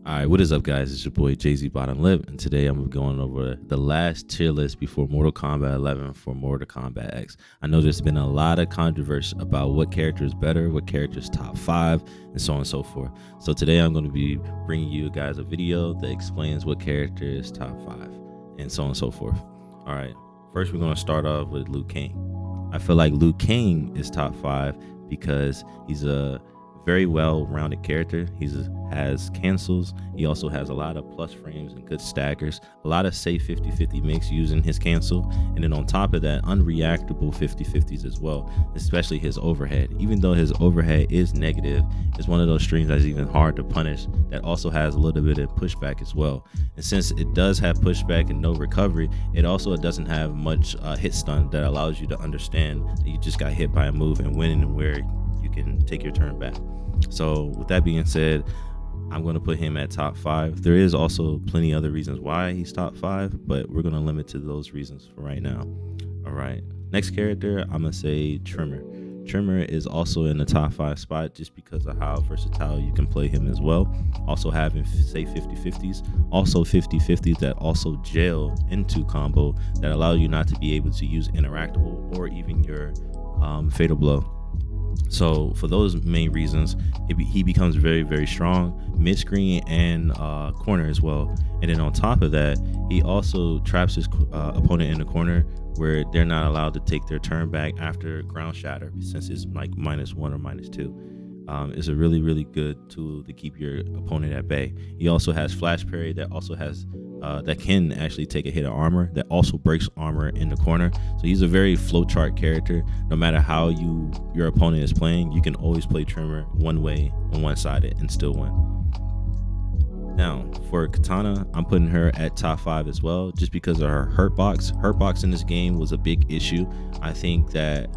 All right, what is up, guys? It's your boy Jay-Z Bottom Lip, and today I'm going over the last tier list before Mortal Kombat 11 for Mortal Kombat X. I know there's been a lot of controversy about what character is better, what character is top 5, and so on and so forth. So today I'm going to be bringing you guys a video that explains what character is top 5, and so on and so forth. All right, first we're going to start off with Liu Kang. I feel like Liu Kang is top 5 because he's a very well-rounded character. He has cancels. He also has a lot of plus frames and good staggers, a lot of safe 50-50 mix using his cancel, and then on top of that, unreactable 50-50s as well, especially his overhead. Even though his overhead is negative, it's one of those streams that's even hard to punish that also has a little bit of pushback as well. And since it does have pushback and no recovery, it also doesn't have much hit stun that allows you to understand that you just got hit by a move and when and where you can take your turn back. So with that being said, I'm going to put him at top 5. There is also plenty other reasons why he's top 5, but we're going to limit to those reasons for right now. All right, next character, I'm going to say Tremor. Tremor is also in the top 5 spot just because of how versatile you can play him as well. Also having say 50-50s, also 50-50s that also gel into combo that allow you not to be able to use interactable or even your fatal blow. So for those main reasons, he becomes very, very strong mid-screen and corner as well. And then on top of that, he also traps his opponent in the corner where they're not allowed to take their turn back after ground shatter, since it's like -1 or -2. It's a really, really good tool to keep your opponent at bay. He also has flash parry that also has that can actually take a hit of armor that also breaks armor in the corner. So he's a very flowchart character. No matter how your opponent is playing, you can always play Tremor one way on one side and still win. Now for Kitana, I'm putting her at top 5 as well, just because of her hurt box. Hurt box in this game was a big issue. I think that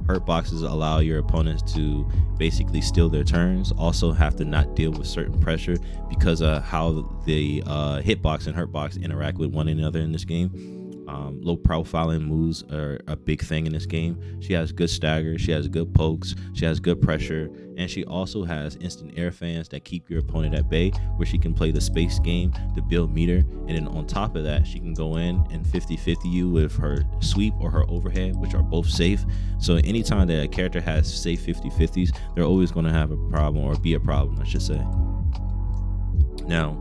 hurt boxes allow your opponents to basically steal their turns, also have to not deal with certain pressure because of how the hitbox and hurt box interact with one another in this game. Low profiling moves are a big thing in this game. She has good staggers, she has good pokes, she has good pressure, and she also has instant air fans that keep your opponent at bay, where she can play the space game to build meter. And then on top of that, she can go in and 50-50 you with her sweep or her overhead, which are both safe. So anytime that a character has safe 50-50s, they're always going to have a problem, or be a problem I should say. Now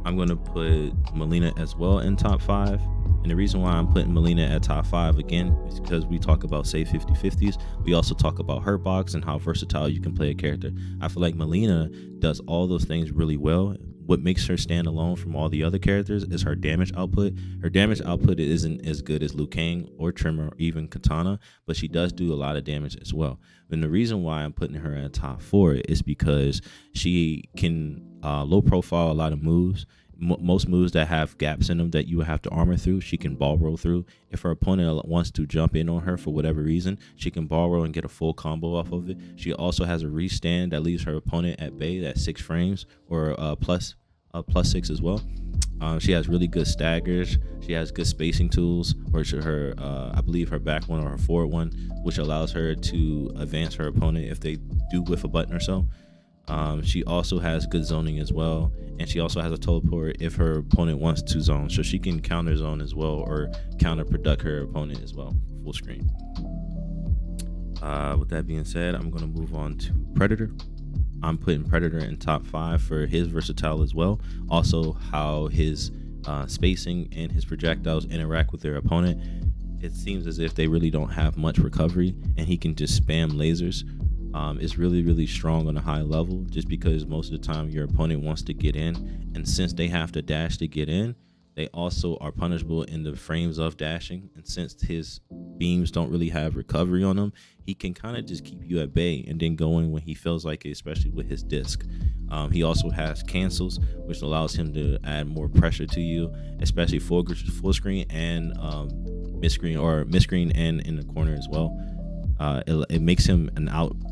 I'm going to put Mileena as well in top 5. And the reason why I'm putting Mileena at top 5 again is because we talk about safe 50-50s. We also talk about hurt box and how versatile you can play a character. I feel like Mileena does all those things really well. What makes her stand alone from all the other characters is her damage output. Her damage output isn't as good as Liu Kang or Tremor or even Kitana, but she does do a lot of damage as well. And the reason why I'm putting her at top 4 is because she can low profile a lot of moves. Most moves that have gaps in them that you have to armor through, she can ball roll through. If her opponent wants to jump in on her for whatever reason, she can ball roll and get a full combo off of it. She also has a restand that leaves her opponent at bay at 6 frames or plus 6 as well. She has really good staggers. She has good spacing tools, or her I believe her back one or her forward one, which allows her to advance her opponent if they do whiff a button or so. She also has good zoning as well, and she also has a teleport if her opponent wants to zone, so she can counter zone as well, or counter product her opponent as well, full screen. With that being said, I'm going to move on to Predator. I'm putting Predator in top 5 for his versatile as well, also how his spacing and his projectiles interact with their opponent. It seems as if they really don't have much recovery, and he can just spam lasers. Is really, really strong on a high level, just because most of the time your opponent wants to get in, and since they have to dash to get in, they also are punishable in the frames of dashing. And since his beams don't really have recovery on them, he can kind of just keep you at bay and then go in when he feels like it, especially with his disc. He also has cancels, which allows him to add more pressure to you, especially full screen and mid-screen and in the corner as well. It makes him an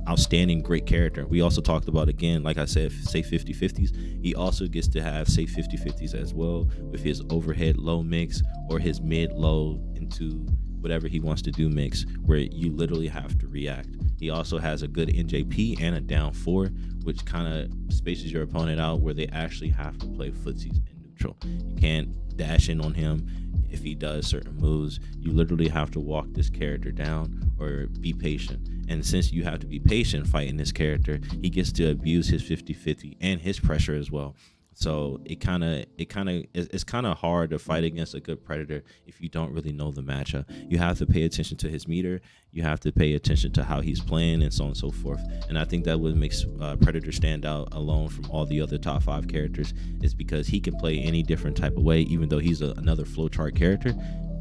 outstanding great character. We also talked about, again, like I said, safe 50-50s. He also gets to have safe 50-50s as well with his overhead low mix or his mid low into whatever he wants to do mix, where you literally have to react. He also has a good NJP and a down 4, which kind of spaces your opponent out where they actually have to play footsies in neutral. You can't dash in on him if he does certain moves. You literally have to walk this character down or be patient. And since you have to be patient fighting this character, he gets to abuse his 50-50 and his pressure as well. So it's kind of hard to fight against a good predator if you don't really know the matchup. You have to pay attention to his meter. You have to pay attention to how he's playing and so on and so forth. And I think that what makes Predator stand out alone from all the other top 5 characters is because he can play any different type of way. Even though he's another flowchart character,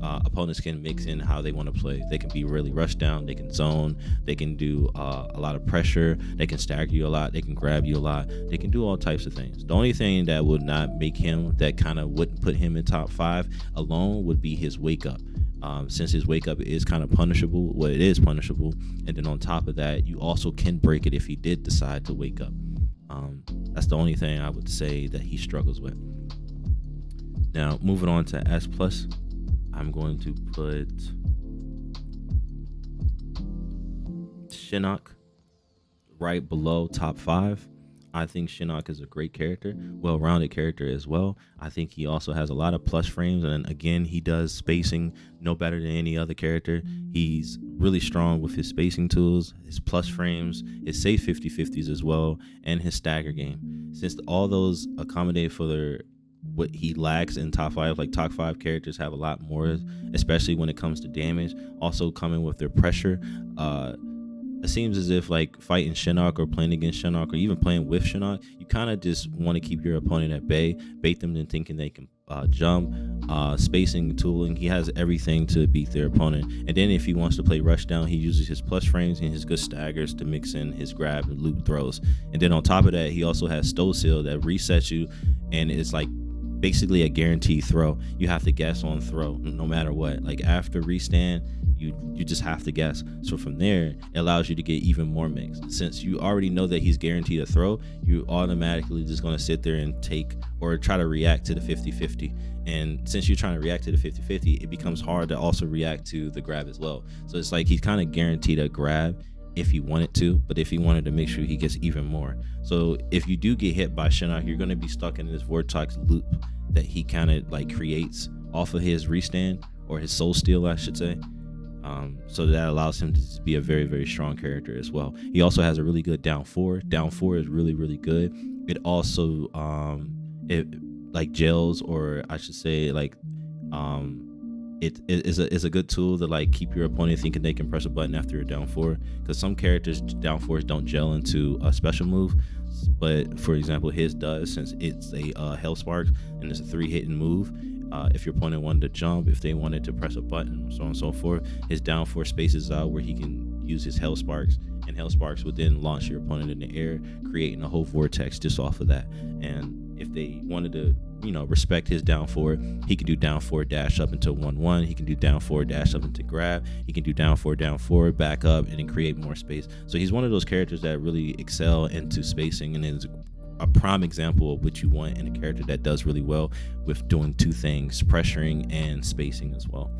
opponents can mix in how they want to play. They can be really rush down, they can zone, they can do a lot of pressure, they can stagger you a lot, they can grab you a lot, they can do all types of things. The only thing that would not make him, that kind of wouldn't put him in top 5 alone, would be his wake up. Since his wake up is kind of punishable, well, it is punishable, and then on top of that, you also can break it if he did decide to wake up. That's the only thing I would say that he struggles with. Now, moving on to S+, I'm going to put Shinnok right below top 5. I think Shinnok is a great character, well-rounded character as well. I think he also has a lot of plus frames, and again, he does spacing no better than any other character. He's really strong with his spacing tools, his plus frames, his safe 50-50s as well, and his stagger game. Since all those accommodate for what he lacks in top 5, like top 5 characters have a lot more, especially when it comes to damage, also coming with their pressure. It seems as if like fighting Shinnok or playing against Shinnok or even playing with Shinnok, you kind of just want to keep your opponent at bay, bait them in thinking they can jump, spacing, tooling. He has everything to beat their opponent. And then if he wants to play rush down, he uses his plus frames and his good staggers to mix in his grab and loop throws. And then on top of that, he also has Stow Seal that resets you, and it's like basically a guaranteed throw. You have to guess on throw no matter what. Like after restand, you just have to guess. So from there, it allows you to get even more mix. Since you already know that he's guaranteed a throw, you automatically just going to sit there and take or try to react to the 50-50. And since you're trying to react to the 50-50, it becomes hard to also react to the grab as well. So it's like he's kind of guaranteed a grab if he wanted to, but if he wanted to make sure he gets even more. So if you do get hit by Shinnok, you're going to be stuck in this vortex loop that he kind of like creates off of his restand, or his soul steal, I should say. So that allows him to be a very, very strong character as well. He also has a really good down 4. Down 4 is really, really good. It also it like gels, or I should say like it is a good tool to like keep your opponent thinking they can press a button after a down 4, because some characters down 4s don't gel into a special move, but for example his does, since it's a hell spark and it's a 3 hitting move. If your opponent wanted to jump, if they wanted to press a button, so on and so forth, his down 4 spaces out where he can use his hell sparks, and hell sparks would then launch your opponent in the air, creating a whole vortex just off of that. And if they wanted to, respect his down 4, he can do down 4 dash up into 1-1. He can do down 4 dash up into grab. He can do down 4 back up and then create more space. So he's one of those characters that really excel into spacing, and is a prime example of what you want in a character that does really well with doing 2 things, pressuring and spacing as well.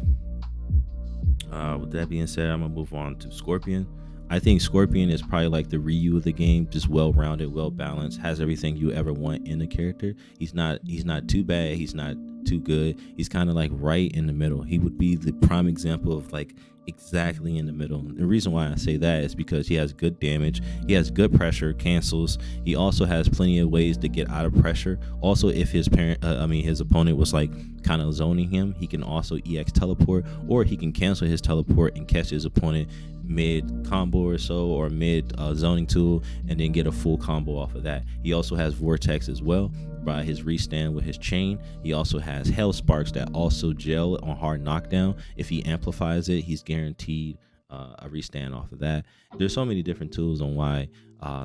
With that being said, I'm gonna move on to Scorpion. I think Scorpion is probably like the Ryu of the game, just well-rounded, well-balanced, has everything you ever want in a character. He's not too bad, he's not too good. He's kind of like right in the middle. He would be the prime example of like exactly in the middle. And the reason why I say that is because he has good damage, he has good pressure, cancels. He also has plenty of ways to get out of pressure. Also, if his opponent was like kind of zoning him, he can also EX teleport, or he can cancel his teleport and catch his opponent mid combo or so, or mid zoning tool, and then get a full combo off of that. He also has vortex as well by his restand with his chain. He also has hell sparks that also gel on hard knockdown. If he amplifies it, he's guaranteed a restand off of that. There's so many different tools on why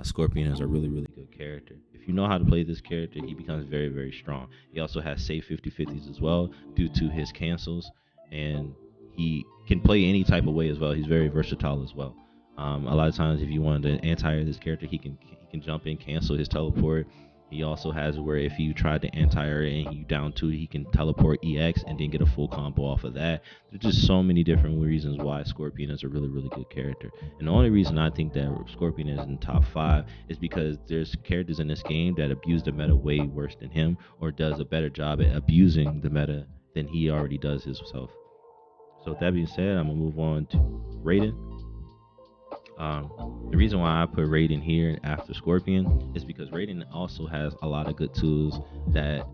Scorpion is a really, really good character. If you know how to play this character, he becomes very, very strong. He also has safe 50-50s as well due to his cancels, and he can play any type of way as well. He's very versatile as well. A lot of times if you wanted to anti-air this character, he can jump in, cancel his teleport, He also has where if you try to anti-air and you down two, he can teleport EX and then get a full combo off of that. There's just so many different reasons why Scorpion is a really, really good character. And the only reason I think that Scorpion is in top 5 is because there's characters in this game that abuse the meta way worse than him, or does a better job at abusing the meta than he already does himself. So with that being said, I'm gonna move on to Raiden. The reason why I put Raiden here after Scorpion is because Raiden also has a lot of good tools that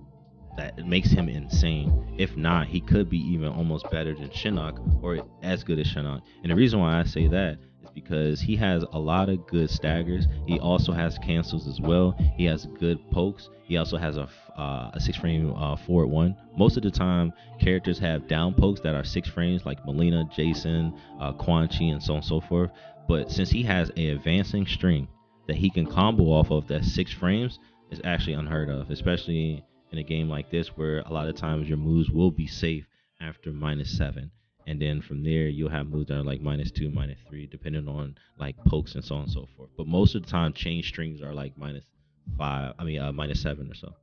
makes him insane. If not, he could be even almost better than Shinnok, or as good as Shinnok. And the reason why I say that is because he has a lot of good staggers. He also has cancels as well. He has good pokes. He also has a 6-frame forward one. Most of the time, characters have down pokes that are 6 frames, like Mileena, Jason, Quan Chi, and so on and so forth. But since he has a advancing string that he can combo off of that 6 frames, is actually unheard of, especially in a game like this where a lot of times your moves will be safe after -7, and then from there you'll have moves that are like -2, -3, depending on like pokes and so on and so forth. But most of the time chain strings are like -5, -7 or so.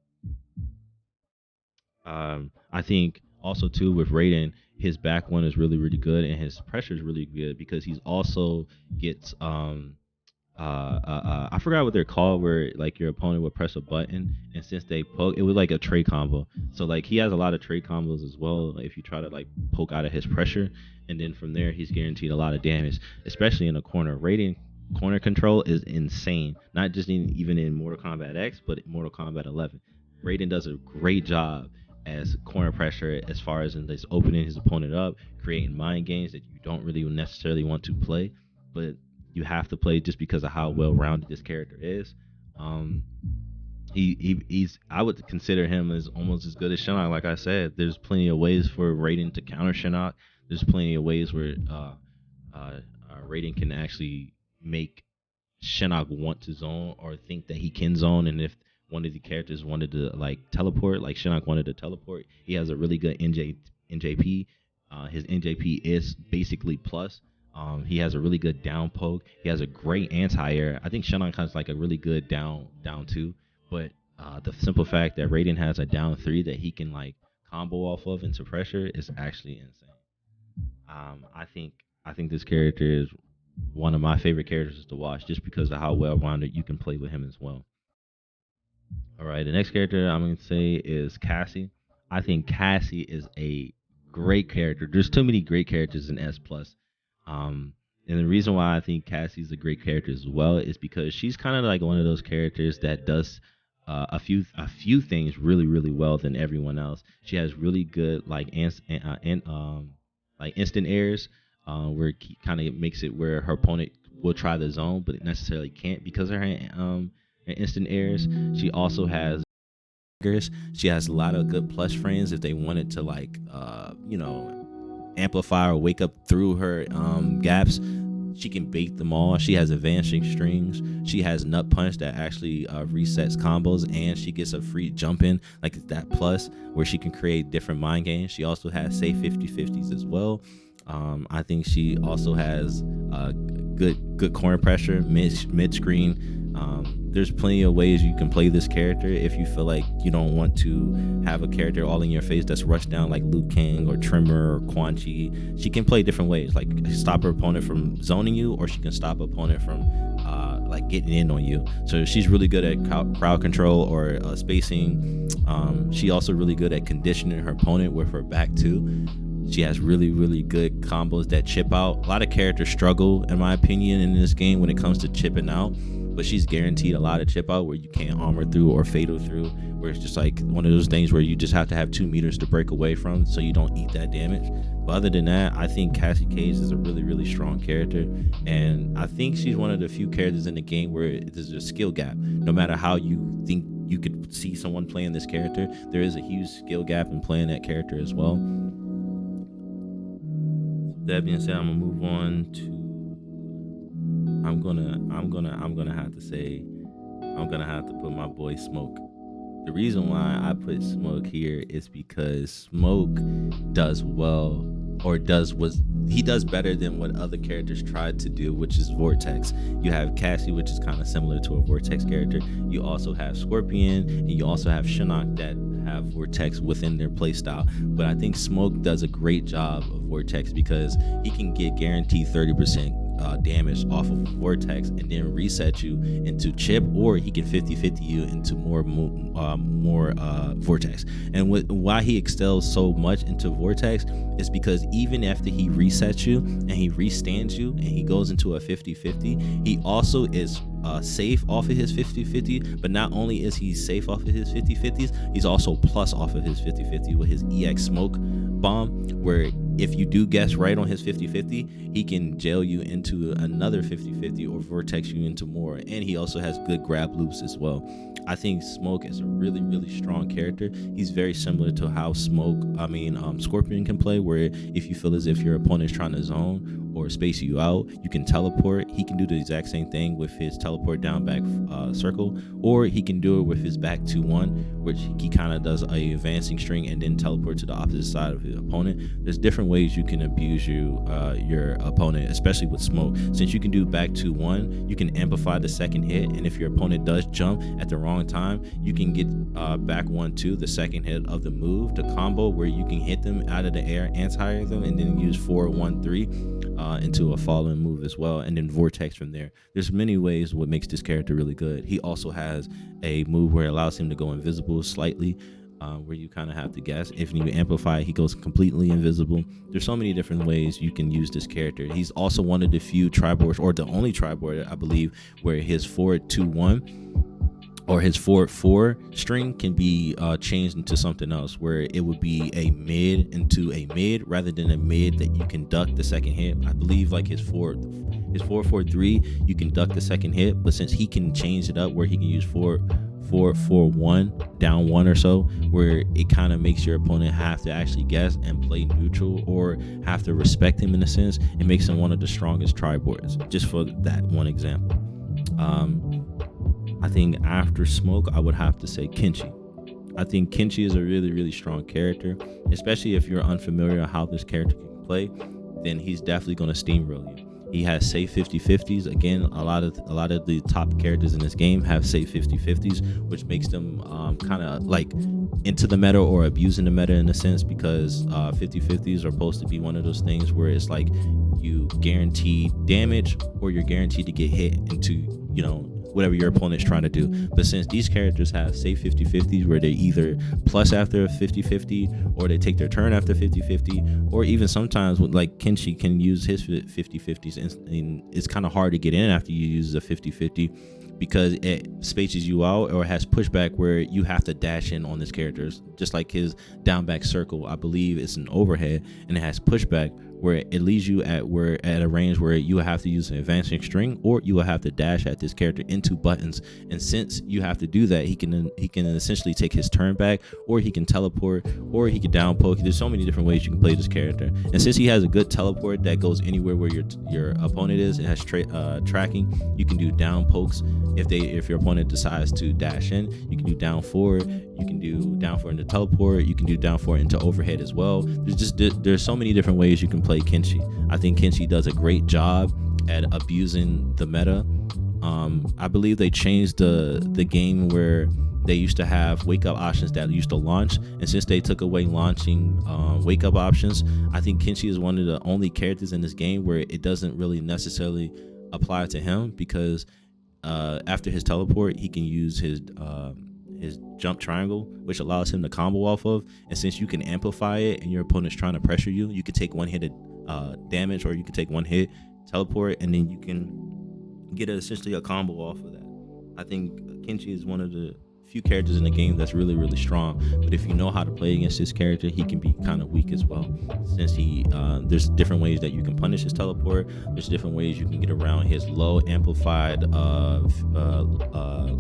I think also too with Raiden, his back one is really, really good, and his pressure is really good because he's also gets I forgot what they're called, where like your opponent would press a button, and since they poke, it was like a trade combo. So like he has a lot of trade combos as well. If you try to like poke out of his pressure, and then from there he's guaranteed a lot of damage, especially in a corner. Raiden corner control is insane. Not just even in Mortal Kombat X, but in Mortal Kombat 11. Raiden does a great job as corner pressure as far as in this opening his opponent up, creating mind games that you don't really necessarily want to play, but you have to play just because of how well rounded this character is. Um, he's I would consider him as almost as good as Shinnok. Like I said, there's plenty of ways for Raiden to counter Shinnok. There's plenty of ways where Raiden can actually make Shinnok want to zone or think that he can zone, and if one of the characters wanted to like teleport, like Shinnok wanted to teleport, he has a really good NJP. His NJP is basically plus. He has a really good down poke. He has a great anti-air. I think Shinnok has like a really good down two, but the simple fact that Raiden has a down 3 that he can like combo off of into pressure is actually insane. I think this character is one of my favorite characters to watch just because of how well rounded you can play with him as well. All right, the next character I'm going to say is Cassie. I think Cassie is a great character. There's too many great characters in S plus, and the reason why I think Cassie's a great character as well is because she's kind of like one of those characters that does a few things really, really well than everyone else. She has really good like instant airs, where it kind of makes it where her opponent will try the zone, but it necessarily can't because of her instant airs. She also has staggers. She has a lot of good plus frames if they wanted to like amplify or wake up through her gaps. She can bait them all. She has advancing strings. She has nut punch that actually resets combos, and she gets a free jump in like that plus where she can create different mind games. She also has safe 50/50s as well. I think she also has good corner pressure mid screen. There's plenty of ways you can play this character if you feel like you don't want to have a character all in your face that's rushed down like Liu Kang or Tremor or Quan Chi. She can play different ways, like stop her opponent from zoning you, or she can stop opponent from like getting in on you. So she's really good at crowd control or spacing. She also really good at conditioning her opponent with her back too. She has really, really good combos that chip out. A lot of characters struggle, in my opinion, in this game when it comes to chipping out, but she's guaranteed a lot of chip out where you can't armor through or fatal through, where it's just like one of those things where you just have to have 2 meters to break away from so you don't eat that damage. But other than that, I think Cassie Cage is a really, really strong character, and I think she's one of the few characters in the game where there's a skill gap. No matter how you think you could see someone playing this character, there is a huge skill gap in playing that character as well. That being said, I'm gonna move on to. I'm gonna have to put my boy Smoke. The reason why I put Smoke here is because Smoke does well or does was he does better than what other characters tried to do, which is vortex. You have Cassie, which is kind of similar to a vortex character. You also have Scorpion, and you also have Shinnok that have vortex within their playstyle. But I think Smoke does a great job of vortex because he can get guaranteed 30% damage off of vortex and then reset you into chip, or he can 50-50 you into more vortex. And why he excels so much into vortex is because even after he resets you and he restands you and he goes into a 50-50, he also is safe off of his 50-50. But not only is he safe off of his 50-50s, he's also plus off of his 50-50 with his EX smoke bomb, where if you do guess right on his 50-50, he can jail you into another 50-50 or vortex you into more. And he also has good grab loops as well. I think Smoke is a really, really strong character. He's very similar to how Scorpion can play, where if you feel as if your opponent is trying to zone or space you out, you can teleport. He can do the exact same thing with his teleport down back circle, or he can do it with his back 2-1, which he kind of does a advancing string and then teleport to the opposite side of his opponent. There's different ways you can abuse your opponent, especially with Smoke. Since you can do back 2-1, you can amplify the second hit, and if your opponent does jump at the wrong time, you can get back 1-2, the second hit of the move, the combo where you can hit them out of the air, anti them, and then use 4-1-3 into a fallen move as well, and then vortex from there. There's many ways what makes this character really good. He also has a move where it allows him to go invisible slightly, where you kind of have to guess. If you amplify, he goes completely invisible. There's so many different ways you can use this character. He's also one of the few triboards, or the only triboard I believe, where his forward 2-1 or his forward 4 string can be changed into something else, where it would be a mid into a mid rather than a mid that you can duck the second hit. I believe like his 4-4-3, you can duck the second hit, but since he can change it up where he can use 4-4-1 down 1 or so, where it kind of makes your opponent have to actually guess and play neutral or have to respect him in a sense, it makes him one of the strongest triboards, just for that one example. I think after Smoke, I would have to say Kenshi. I think Kenshi is a really, really strong character, especially if you're unfamiliar with how this character can play, then he's definitely going to steamroll you. He has safe 50-50s. Again, a lot of the top characters in this game have safe 50-50s, which makes them kind of like into the meta or abusing the meta in a sense, because 50-50s are supposed to be one of those things where it's like you guarantee damage or you're guaranteed to get hit into, whatever your opponent's trying to do. But since these characters have safe 50-50s where they either plus after a 50-50 or they take their turn after 50-50, or even sometimes with like Kenshi can use his 50-50s, and it's kind of hard to get in after you use a 50-50 because it spaces you out or has pushback where you have to dash in on this character. Just like his down back circle, I believe it's an overhead, and it has pushback where it leaves you at a range where you will have to use an advancing string, or you will have to dash at this character into buttons. And since you have to do that, he can essentially take his turn back, or he can teleport, or he can down poke. There's so many different ways you can play this character. And since he has a good teleport that goes anywhere where your opponent is, it has tracking. You can do down pokes if your opponent decides to dash in. You can do down forward. You can do down forward into teleport. You can do down forward into overhead as well. There's so many different ways you can play Kenshi. I think Kenshi does a great job at abusing the meta. I believe they changed the game where they used to have wake up options that used to launch, and since they took away launching wake up options, I think Kenshi is one of the only characters in this game where it doesn't really necessarily apply to him, because after his teleport he can use his jump triangle, which allows him to combo off of, and since you can amplify it and your opponent's trying to pressure you, you can take one hit damage, or you can take one hit teleport, and then you can get essentially a combo off of that. I think Kenshi is one of the few characters in the game that's really, really strong, but if you know how to play against this character, he can be kind of weak as well, since there's different ways that you can punish his teleport. There's different ways you can get around his low amplified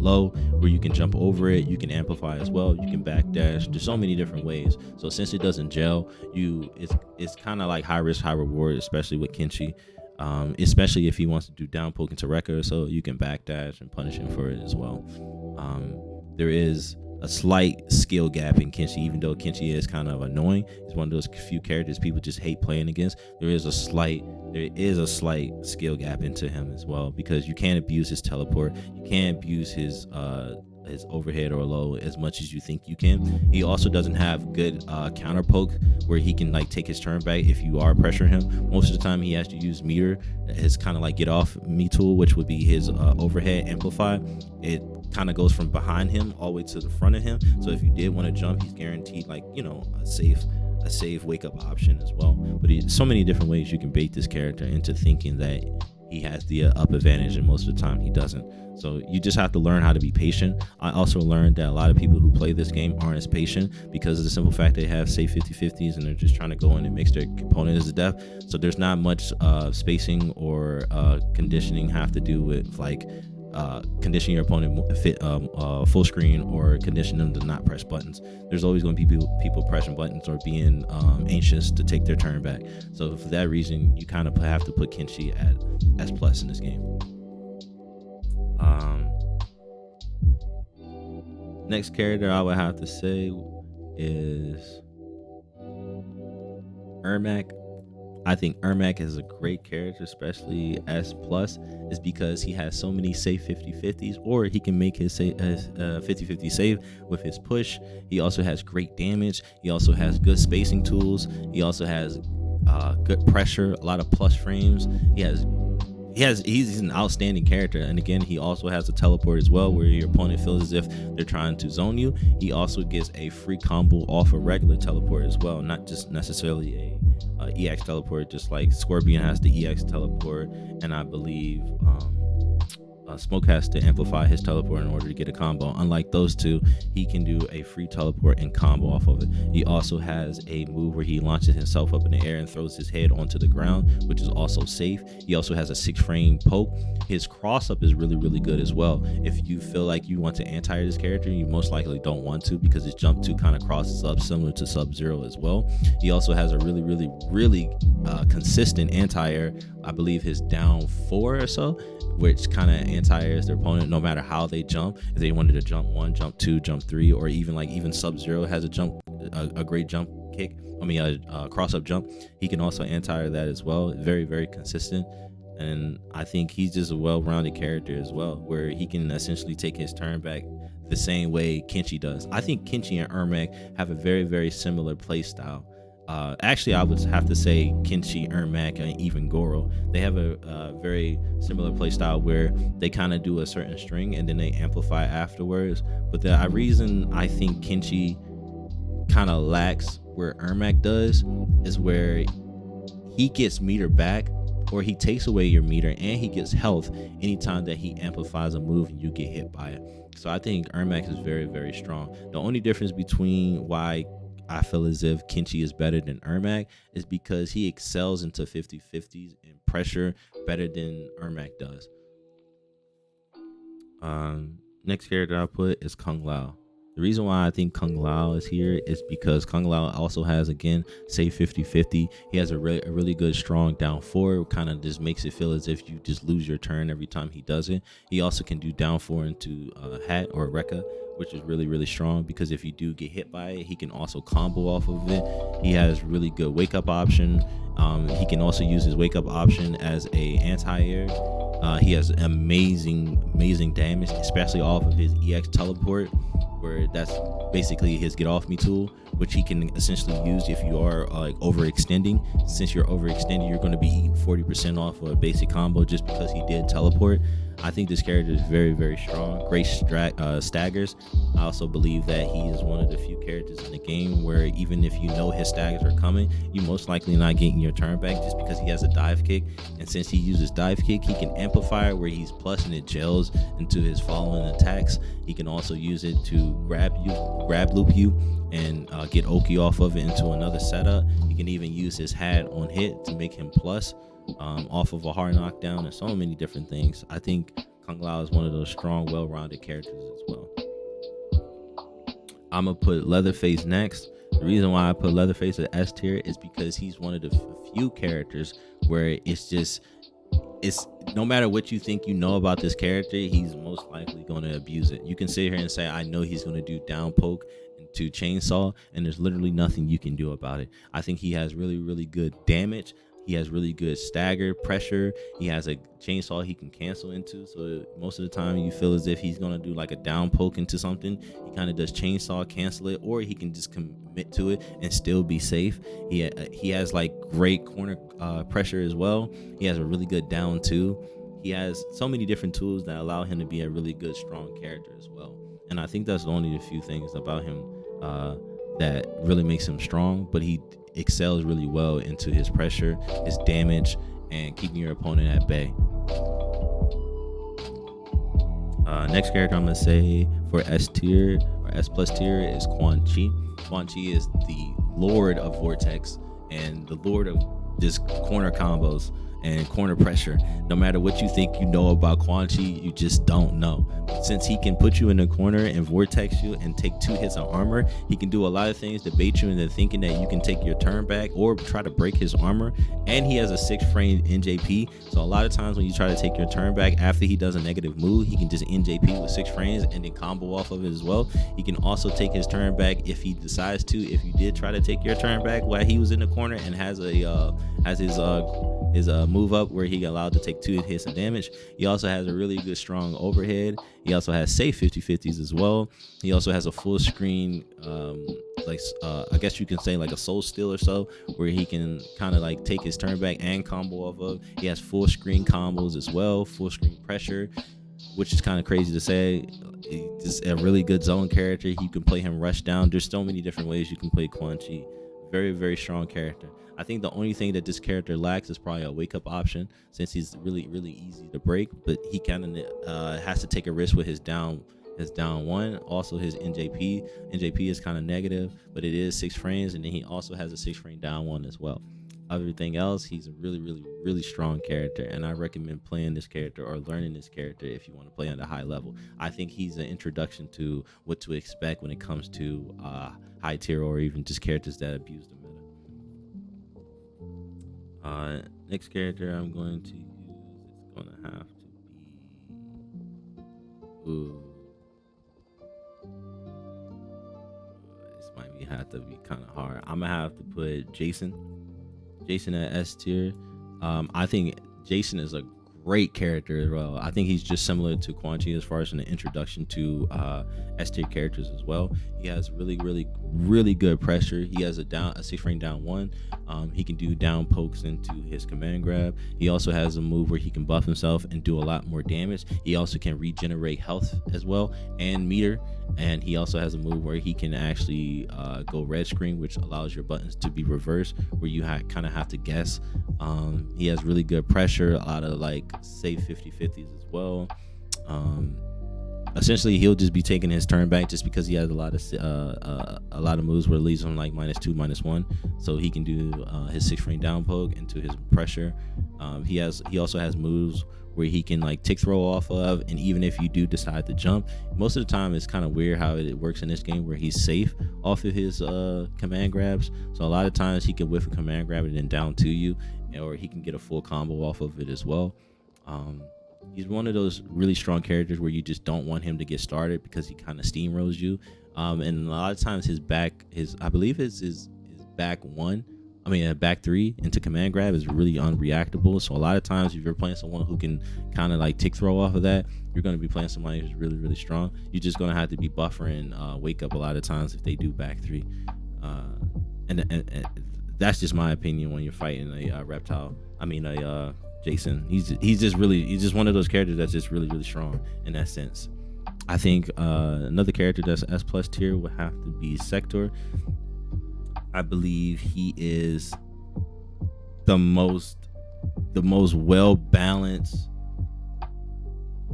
low, where you can jump over it. You can amplify as well. You can backdash. There's so many different ways. So since it doesn't gel, it's kind of like high risk, high reward, especially with Kenshi. Especially if he wants to do down poke into Rekka, so you can backdash and punish him for it as well. There is a slight skill gap in Kenshi. Even though Kenshi is kind of annoying, he's one of those few characters people just hate playing against. There is a slight skill gap into him as well, because you can't abuse his teleport, you can't abuse his overhead or low as much as you think you can. He also doesn't have good counter poke where he can like take his turn back if you are pressuring him. Most of the time he has to use meter, his kind of like get off me tool, which would be his overhead amplify. It kind of goes from behind him all the way to the front of him, so if you did want to jump, he's guaranteed like, you know, a safe wake up option as well. But so many different ways you can bait this character into thinking that he has the up advantage, and most of the time he doesn't. So you just have to learn how to be patient. I also learned that a lot of people who play this game aren't as patient because of the simple fact they have say 50-50s and they're just trying to go in and mix their components to death. So there's not much spacing or conditioning have to do with like condition your opponent full screen or condition them to not press buttons. There's always going to be people pressing buttons or being anxious to take their turn back. So for that reason, you kind of have to put Kenshi at S+ in this game. Next character I would have to say is Ermac. I think Ermac is a great character, especially S+, is because he has so many safe 50-50s, or he can make his 50-50 save with his push. He also has great damage. He also has good spacing tools. He also has good pressure, a lot of plus frames. He's an outstanding character, and again, he also has a teleport as well, where your opponent feels as if they're trying to zone you. He also gets a free combo off a regular teleport as well, not just necessarily a EX teleport, just like Scorpion has the EX teleport, and I believe Smoke has to amplify his teleport in order to get a combo. Unlike those two, he can do a free teleport and combo off of it. He also has a move where he launches himself up in the air and throws his head onto the ground, which is also safe. He also has a 6-frame poke. His cross up is really, really good as well. If you feel like you want to anti-air this character, you most likely don't want to, because his jump 2 kind of crosses up similar to Sub-Zero as well. He also has a really, really, really consistent anti-air. I believe his down 4 or so, which kind of anti-airs their opponent no matter how they jump. If they wanted to jump 1, jump 2, jump 3, or even Sub-Zero has a great jump kick. A cross-up jump. He can also anti-air that as well. Very, very consistent. And I think he's just a well-rounded character as well, where he can essentially take his turn back the same way Kenshi does. I think Kenshi and Ermac have a very, very similar play style. Actually, I would have to say Kenshi, Ermac, and even Goro. They have a very similar playstyle where they kind of do a certain string and then they amplify afterwards. But the reason I think Kenshi kind of lacks where Ermac does is where he gets meter back, or he takes away your meter, and he gets health anytime that he amplifies a move and you get hit by it. So I think Ermac is very, very strong. The only difference between why I feel as if Kenshi is better than Ermac is because he excels into 50-50s and pressure better than Ermac does. Next character I'll put is Kung Lao. The reason why I think Kung Lao is here is because Kung Lao also has, again, say 50-50. He has a really good strong down 4. Kind of just makes it feel as if you just lose your turn every time he does it. He also can do down 4 into Hat or Rekka, which is really, really strong, because if you do get hit by it, he can also combo off of it. He has really good wake up option. He can also use his wake up option as a anti-air. He has amazing damage, especially off of his EX teleport, where that's basically his get off me tool, which he can essentially use if you are like overextending. Since you're overextending, you're going to be eating 40% off of a basic combo just because he did teleport. I think this character is very, very strong. Great staggers. I also believe that he is one of the few characters in the game where even if you know his staggers are coming, you most likely not getting your turn back just because he has a dive kick. And since he uses dive kick, he can amplify it where he's plus and it gels into his following attacks. He can also use it to grab loop you and get Oki off of it into another setup. He can even use his hat on hit to make him plus off of a hard knockdown, and so many different things. I think Kung Lao is one of those strong, well-rounded characters as well. I'm gonna put Leatherface next. The reason why I put Leatherface at S tier is because he's one of the few characters where it's just it's no matter what you think you know about this character, he's most likely going to abuse it. You can sit here and say, I know he's going to do down poke into chainsaw, and there's literally nothing you can do about it. I think he has really, really good damage. He has really good stagger pressure. He has a chainsaw he can cancel into. So most of the time you feel as if he's going to do like a down poke into something. He kind of does chainsaw, cancel it, or he can just commit to it and still be safe. He has like great corner pressure as well. He has a really good down too. He has so many different tools that allow him to be a really good, strong character as well. And I think that's only a few things about him that really makes him strong, but he excels really well into his pressure, his damage, and keeping your opponent at bay. Next character I'm gonna say for S tier or S plus tier is Quan Chi. Quan Chi is the lord of vortex and the lord of just corner combos and corner pressure. No matter what you think you know about Quan Chi, you just don't know. Since he can put you in a corner and vortex you and take 2 hits of armor, he can do a lot of things to bait you into thinking that you can take your turn back or try to break his armor. And he has a 6 frame NJP, so a lot of times when you try to take your turn back after he does a negative move, he can just NJP with 6 frames and then combo off of it as well. He can also take his turn back if he decides to. If you did try to take your turn back while he was in the corner and has his move up where he allowed to take 2 hits of damage. He also has a really good strong overhead. He also has safe 50-50s as well. He also has a full screen I guess you can say like a soul steal or so, where he can kind of like take his turn back and combo off of. He has full screen combos as well, full screen pressure, which is kind of crazy to say. Just a really good zone character. You can play him rush down. There's so many different ways you can play Quan Chi. Very, very strong character. I think the only thing that this character lacks is probably a wake up option, since he's really, really easy to break, but he kind of has to take a risk with his down one. Also his NJP is kind of negative, but it is 6 frames, and then he also has a 6 frame down one as well. Everything else, he's a really, really, really strong character, and I recommend playing this character or learning this character if you want to play at a high level. I think he's an introduction to what to expect when it comes to high tier or even just characters that abuse the meta. Next character I'm going to use, it's going to have to be this might have to be kind of hard. I'm gonna have to put Jason at S tier. I think Jason is a great character as well. I think he's just similar to Quan Chi as far as an introduction to S tier characters as well. He has really, really, really good pressure. He has a 6 frame down one. He can do down pokes into his command grab. He also has a move where he can buff himself and do a lot more damage. He also can regenerate health as well and meter. And he also has a move where he can actually go red screen, which allows your buttons to be reversed, where you kind of have to guess. He has really good pressure, a lot of like safe 50-50s as well. Essentially, he'll just be taking his turn back just because he has a lot of moves where it leaves him like -2, -1, so he can do his 6 frame down poke into his pressure. He also has moves where he can like tick throw off of, and even if you do decide to jump, most of the time it's kind of weird how it works in this game where he's safe off of his command grabs. So a lot of times he can whiff a command grab and then down to you, or he can get a full combo off of it as well. He's one of those really strong characters where you just don't want him to get started because he kind of steamrolls you. And a lot of times his back 3 into command grab is really unreactable. So a lot of times if you're playing someone who can kind of like tick throw off of that, you're going to be playing somebody who's really, really strong. You're just going to have to be buffering wake up a lot of times if they do back 3. And that's just my opinion when you're fighting a reptile. Jason. He's just one of those characters that's just really, really strong in that sense. I think another character that's S plus tier would have to be Sektor. I believe he is the most well balanced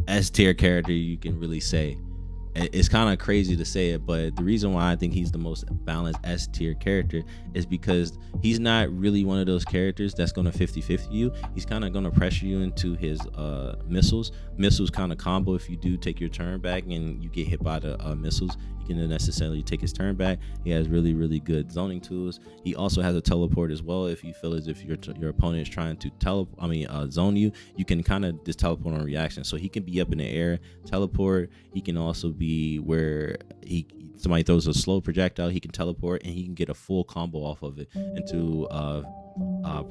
S tier character you can really say. it's kind of crazy to say it, but the reason why I think he's the most balanced S tier character is because he's not really one of those characters that's going to 50-50 you. He's kind of going to pressure you into his missiles kind of combo. If you do take your turn back and you get hit by the missiles, you can necessarily take his turn back. He has really good zoning tools. He also has a teleport as well. If you feel as if your opponent is trying to zone you, you can kind of just teleport on reaction. So he can be up in the air, teleport. He can also be where somebody throws a slow projectile, he can teleport and he can get a full combo off of it into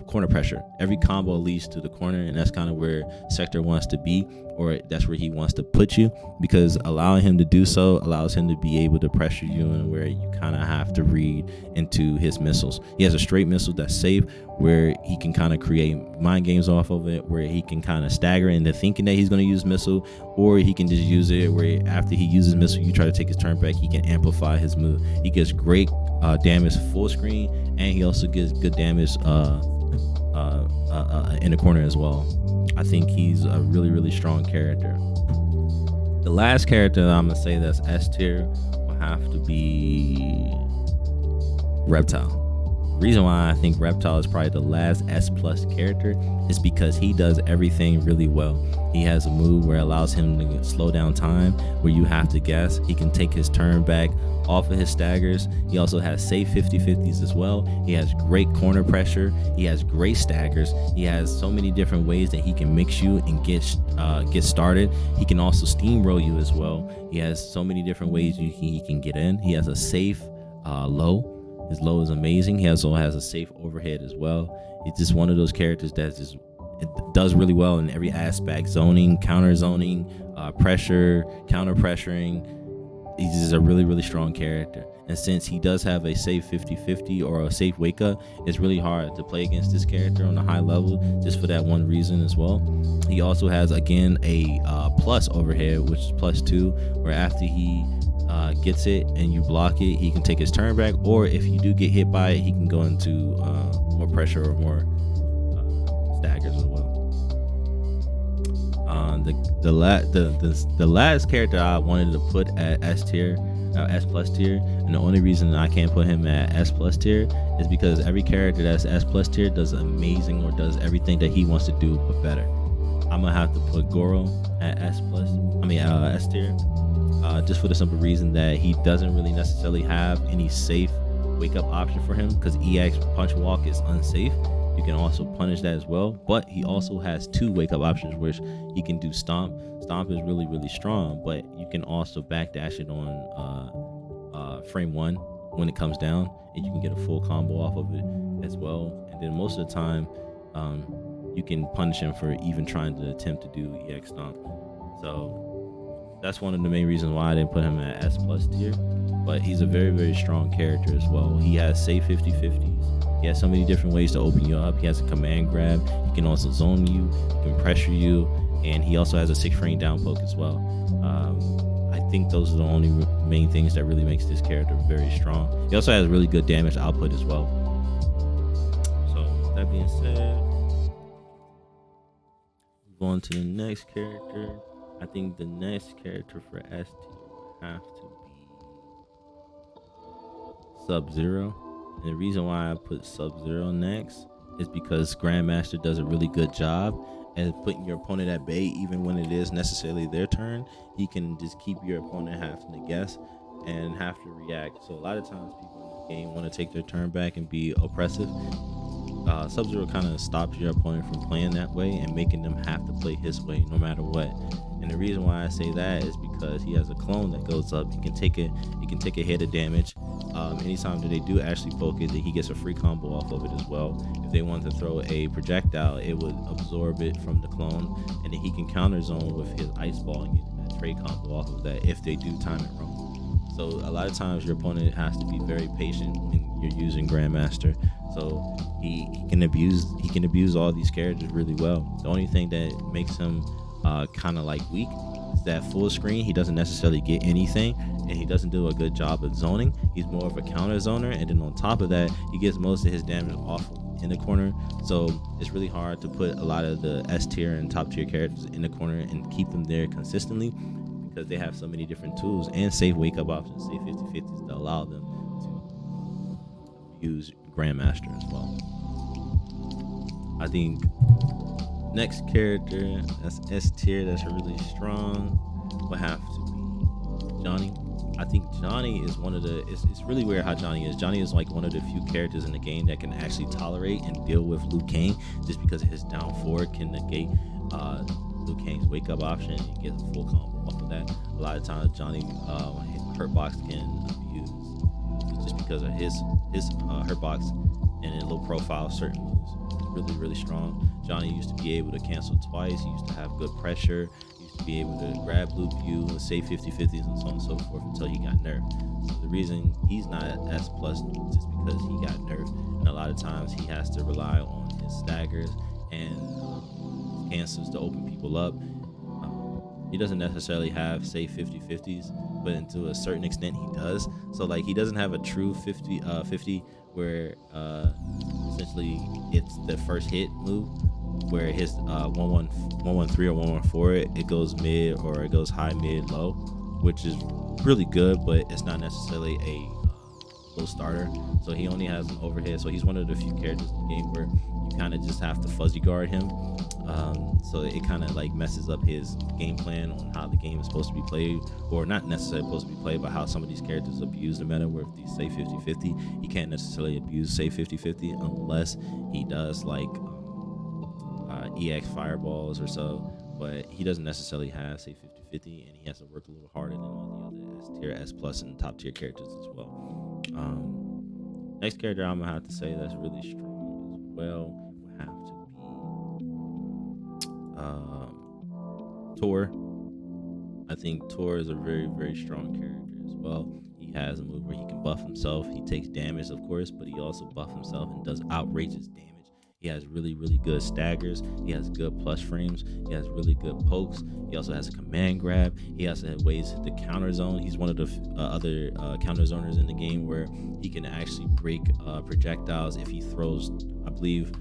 corner pressure. Every combo leads to the corner, and that's kind of where Sektor wants to be, or that's where he wants to put you, because allowing him to do so allows him to be able to pressure you in where you kind of have to read into his missiles. He has a straight missile that's safe, where he can kind of create mind games off of it, where he can kind of stagger into thinking that he's going to use missile, or he can just use it where after he uses missile, you try to take his turn back, he can amplify his move. He gets great damage full screen, and he also gets good damage in the corner as well. I think he's a really strong character. The last character that I'm gonna say that's S tier will have to be Reptile. The reason why I think Reptile is probably the last S plus character is because he does everything really well. He has a move where it allows him to slow down time, where you have to guess. He can take his turn back off of his staggers. He also has safe 50-50s as well. He has great corner pressure. He has great staggers. He has so many different ways that he can mix you and get started. He can also steamroll you as well. He has so many different ways he can get in. He has a safe low. His low is amazing. He also has a safe overhead as well. He's just one of those characters that just does really well in every aspect: zoning, counter zoning, pressure, counter pressuring. He's just a really strong character. And since he does have a safe 50-50 or a safe wake up, it's really hard to play against this character on a high level, just for that one reason as well. He also has, again, a plus overhead, which is +2, where after he gets it and you block it, he can take his turn back, or if you do get hit by it, he can go into more pressure or more staggers as well. The last character I wanted to put at S tier, S plus tier, and the only reason I can't put him at S plus tier is because every character that's S plus tier does amazing or does everything that he wants to do but better. I'm gonna have to put Goro at S tier, just for the simple reason that he doesn't really necessarily have any safe wake up option for him, because EX punch walk is unsafe. You can also punish that as well, but he also has 2 wake up options, which he can do stomp. Stomp is really strong, but you can also backdash it on frame 1 when it comes down, and you can get a full combo off of it as well. And then most of the time, you can punish him for even trying to attempt to do EX stomp. So that's one of the main reasons why I didn't put him at S plus tier. But he's a very strong character as well. He has safe 50-50s. He has so many different ways to open you up. He has a command grab. He can also zone you. He can pressure you. And he also has a 6 frame down poke as well. I think those are the only main things that really makes this character very strong. He also has really good damage output as well. So that being said, move on to the next character. I think the next character for S tier would have to be Sub-Zero. And the reason why I put Sub-Zero next is because Grandmaster does a really good job at putting your opponent at bay, even when it is necessarily their turn. He can just keep your opponent having to guess and have to react. So a lot of times people in this game want to take their turn back and be oppressive. Sub-Zero kind of stops your opponent from playing that way and making them have to play his way no matter what. And the reason why I say that is because he has a clone that goes up. He can take a hit of damage. Anytime that they do actually poke it, he gets a free combo off of it as well. If they want to throw a projectile, it would absorb it from the clone, and then he can counter zone with his ice ball and get that trade combo off of that if they do time it wrong. So a lot of times your opponent has to be very patient when you're using Grandmaster. So he can abuse all these characters really well. The only thing that makes him kind of like weak is that full screen. He doesn't necessarily get anything, and he doesn't do a good job of zoning. He's more of a counter zoner, and then on top of that, he gets most of his damage off in the corner. So it's really hard to put a lot of the S tier and top tier characters in the corner and keep them there consistently, because they have so many different tools and safe wake up options, safe 50/50s that allow them to use Grandmaster as well. I think next character that's S tier that's really strong will have to be Johnny. I think Johnny is one of the. It's really weird how Johnny is. Johnny is like one of the few characters in the game that can actually tolerate and deal with Liu Kang, just because his down forward can negate Liu Kang's wake up option and get a full combo off of that. A lot of times Johnny hurtbox can abuse just because of his hurtbox and a low profile certain moves. It's really strong. Johnny used to be able to cancel twice. He used to have good pressure. To be able to grab loop you and say 50/50s and so on and so forth until he got nerfed. So the reason he's not S plus just because he got nerfed, and a lot of times he has to rely on his staggers and cancels to open people up. He doesn't necessarily have say 50/50s, but to a certain extent he does. So like he doesn't have a true 50 where essentially it's the first hit move, where his 113 or 114 it goes mid or it goes high, mid, low, which is really good, but it's not necessarily a low starter. So he only has an overhead. So he's one of the few characters in the game where you kind of just have to fuzzy guard him. So it kind of like messes up his game plan on how the game is supposed to be played, or not necessarily supposed to be played, but how some of these characters abuse the meta. Where if these say 50/50, he can't necessarily abuse say 50/50 unless he does like EX fireballs or so, but he doesn't necessarily have say 50/50, and he has to work a little harder than all the other S tier, S plus, and top tier characters as well. Next character I'm gonna have to say that's really strong as well will have to be Torr. I think Torr is a very strong character as well. He has a move where he can buff himself. He takes damage, of course, but he also buffs himself and does outrageous damage. He has really good staggers. He has good plus frames. He has really good pokes. He also has a command grab. He also has ways to counter zone. He's one of the other counter zoners in the game where he can actually break projectiles if he throws, I believe,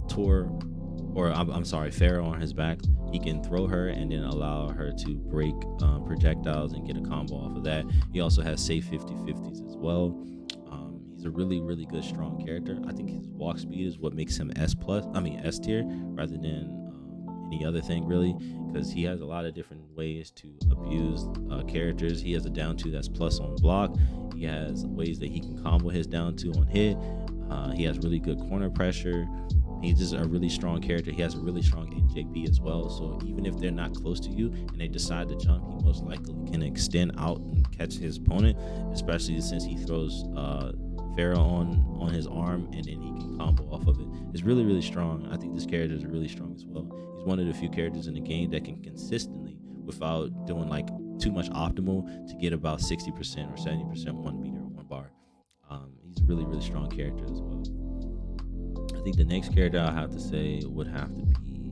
Torr, or I'm sorry, Ferra on his back. He can throw her and then allow her to break projectiles and get a combo off of that. He also has safe 50/50s as well. He's a really good strong character. I think his walk speed is what makes him S tier rather than any other thing really, because he has a lot of different ways to abuse characters. He has a down 2 that's plus on block. He has ways that he can combo his down 2 on hit. He has really good corner pressure. He's just a really strong character. He has a really strong NJP as well. So even if they're not close to you and they decide to jump, he most likely can extend out and catch his opponent, especially since he throws Ferra on his arm and then he can combo off of it. It's really strong. I think this character is really strong as well. He's one of the few characters in the game that can consistently, without doing like too much optimal, to get about 60% or 70% 1 meter or 1 bar. He's a really strong character as well. I think the next character I'll have to say would have to be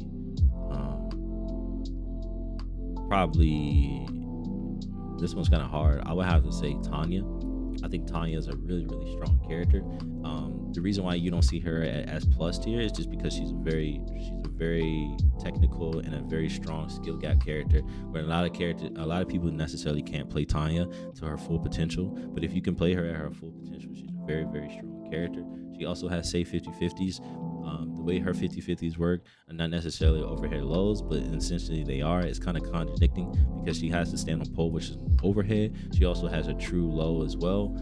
probably, this one's kind of hard. I would have to say Tanya. I think Tanya is a really strong character. The reason why you don't see her at S plus tier is just because she's a very technical and a very strong skill gap character, where a lot of people necessarily can't play Tanya to her full potential. But if you can play her at her full potential, she's a very strong character. She also has safe 50/50s. The way her 50/50s work are not necessarily overhead lows, but essentially they are. It's kind of contradicting because she has to stand on pole, which is overhead. She also has a true low as well.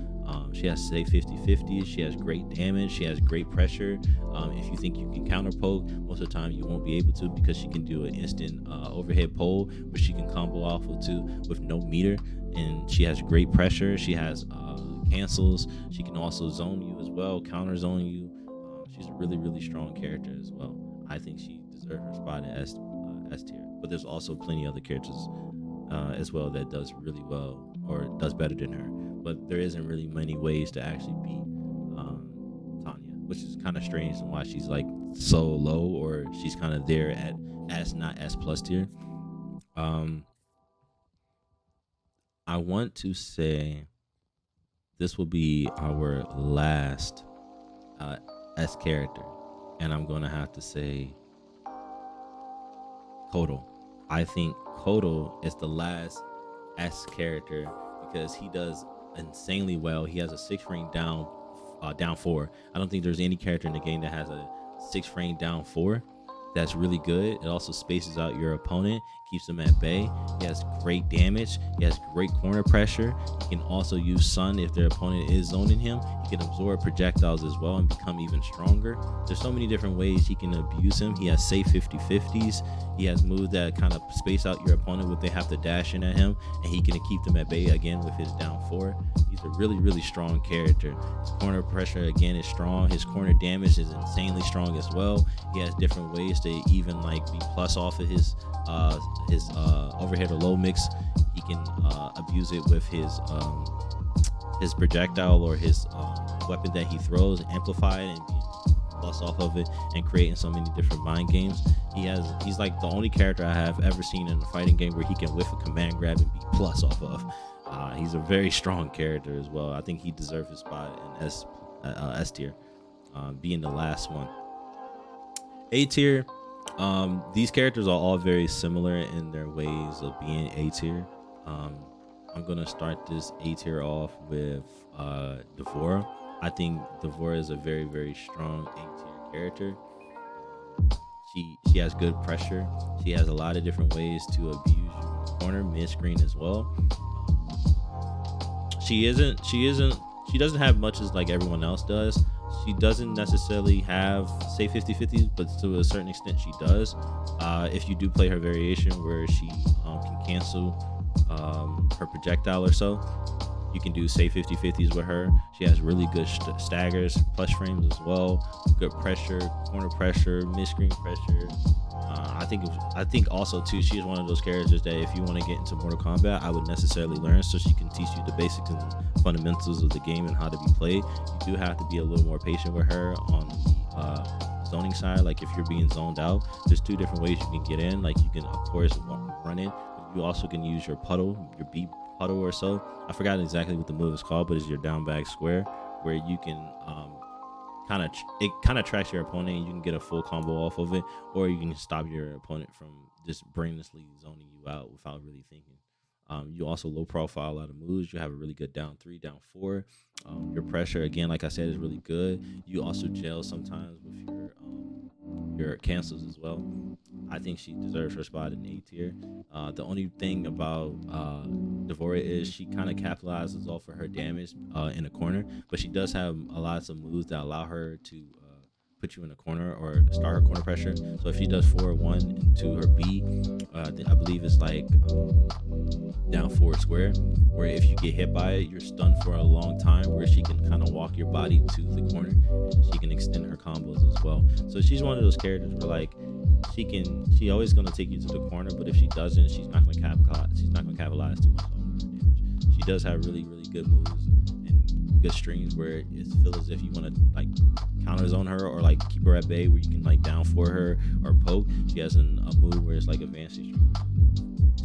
She has safe 50/50s. She has great damage. She has great pressure. If you think you can counter poke, most of the time you won't be able to, because she can do an instant overhead pole, which she can combo off of too with no meter. And she has great pressure. She has cancels. She can also zone you as well, counter zone you. She's a really strong character as well. I think she deserves her spot in S tier. But there's also plenty of other characters as well that does really well or does better than her. But there isn't really many ways to actually beat Tanya, which is kind of strange and why she's like so low, or she's kind of there at S, not S plus tier. I want to say this will be our last S character, and I'm gonna have to say Kotal. I think Kotal is the last S character because he does insanely well. He has a 6 frame down 4. I don't think there's any character in the game that has a 6 frame down 4. That's really good. It also spaces out your opponent, keeps them at bay. He has great damage. He has great corner pressure. He can also use Sun if their opponent is zoning him. He can absorb projectiles as well and become even stronger. There's so many different ways he can abuse him. He has safe 50-50s. He has moves that kind of space out your opponent when they have to dash in at him, and he can keep them at bay again with his down 4. He's a really, really strong character. His corner pressure again is strong. His corner damage is insanely strong as well. He has different ways to even like be plus off of his overhead or low mix. He can abuse it with his projectile or his weapon that he throws, amplify it and be plus off of it, and creating so many different mind games. He's like the only character I have ever seen in a fighting game where he can whiff a command grab and be plus off of. He's a very strong character as well. I think he deserves his spot in S tier, being the last one. A tier. These characters are all very similar in their ways of being A tier. I'm gonna start this A tier off with D'Vorah. I think D'Vorah is a very, very strong A tier character. She has good pressure. She has a lot of different ways to abuse your corner, mid screen as well. She doesn't have much as like everyone else does. She doesn't necessarily have say 50-50s, but to a certain extent she does. If you do play her variation where she can cancel her projectile or so, you can do say 50-50s with her. She has really good staggers, plus frames as well, good pressure, corner pressure, mid-screen pressure. I think also too, she's one of those characters that if you want to get into Mortal Kombat, I would necessarily learn, so she can teach you the basics and fundamentals of the game and how to be played. You do have to be a little more patient with her on the zoning side. Like if you're being zoned out, there's 2 different ways you can get in. Like you can of course run in, but you also can use your puddle, your beat puddle or so. I forgot exactly what the move is called, but it's your down bag square where you can it kind of tracks your opponent and you can get a full combo off of it, or you can stop your opponent from just brainlessly zoning you out without really thinking. You also low profile a lot of moves. You have a really good down 3, down 4. Your pressure, again, like I said, is really good. You also jail sometimes with your cancels as well. I think she deserves her spot in A tier. The only thing about D'Vorah is she kind of capitalizes off of her damage in the corner, but she does have a lot of moves that allow her to put you in a corner or start her corner pressure. So if she does 4-1 into her B, then I believe it's like down 4 square, where if you get hit by it, you're stunned for a long time, where she can kind of walk your body to the corner and she can extend her combos as well. So she's one of those characters where like she always gonna take you to the corner, but if she doesn't, she's not gonna capitalize too much on her damage. She does have really, really good moves and good strings where it feels as if you want to like counter zone her or like keep her at bay, where you can like down for her or poke. She has a move where it's like advanced string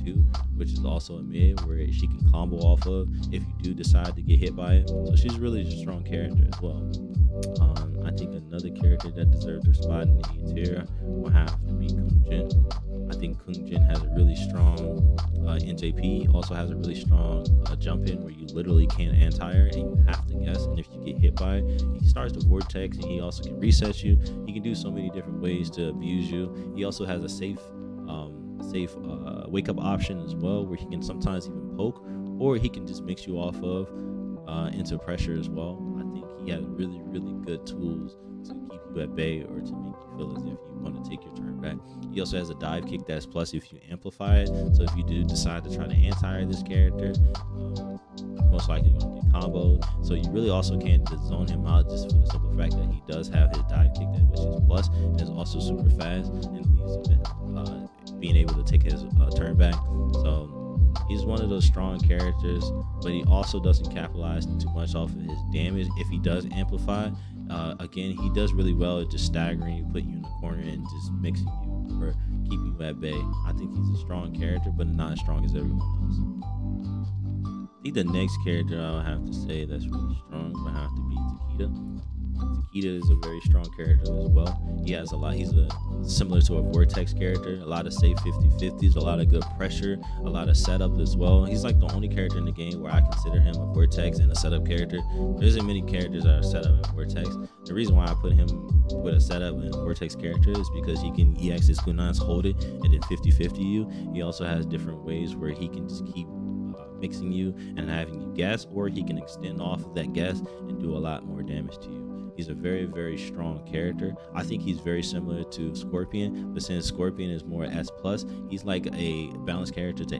2, which is also a mid where she can combo off of if you do decide to get hit by it. So she's really a strong character as well. I think another character that deserves her spot in the A tier will have to be Kung Jin. I think Kung Jin has a really strong NJP, also has a really strong jump in where you literally can't anti-air and you have to guess, and if you get hit by it, he starts the vortex and he also can reset you. He can do so many different ways to abuse you. He also has a safe wake up option as well, where he can sometimes even poke, or he can just mix you off of into pressure as well. I think he has really, really good tools to keep you at bay or to make you feel as if you want to take your turn back. He also has a dive kick that's plus if you amplify it. So if you do decide to try to anti this character, most likely you're going to get comboed. So you really also can't just zone him out just for the simple fact that he does have his dive kick that which is plus and is also super fast and leaves him being able to take his turn back. So he's one of those strong characters, but he also doesn't capitalize too much off of his damage. If he does amplify, again, he does really well at just staggering you, putting you in the corner, and just mixing you or keeping you at bay. I think he's a strong character, but not as strong as everyone else. I think the next character I'll have to say that's really strong would have to be Takeda. Takeda is a very strong character as well. He has a lot. He's similar to a vortex character. A lot of safe 50-50s, a lot of good pressure, a lot of setup as well. He's like the only character in the game where I consider him a vortex and a setup character. There isn't many characters that are setup and vortex. The reason why I put him with a setup and vortex character is because he can EX his kunais, hold it, and then 50-50 you. He also has different ways where he can just keep mixing you and having you guess, or he can extend off of that guess and do a lot more damage to you. He's a very, very strong character. I think he's very similar to Scorpion, but since Scorpion is more S+, he's like a balanced character to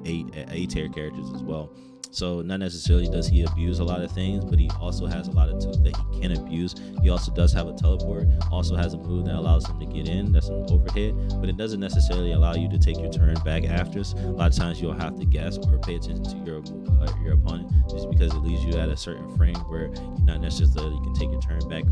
A tier characters as well. So not necessarily does he abuse a lot of things, but he also has a lot of tools that he can abuse. He also does have a teleport, also has a move that allows him to get in. That's an overhead, but it doesn't necessarily allow you to take your turn back after. A lot of times you'll have to guess or pay attention to your opponent, just because it leaves you at a certain frame where you're not necessarily can take your turn back,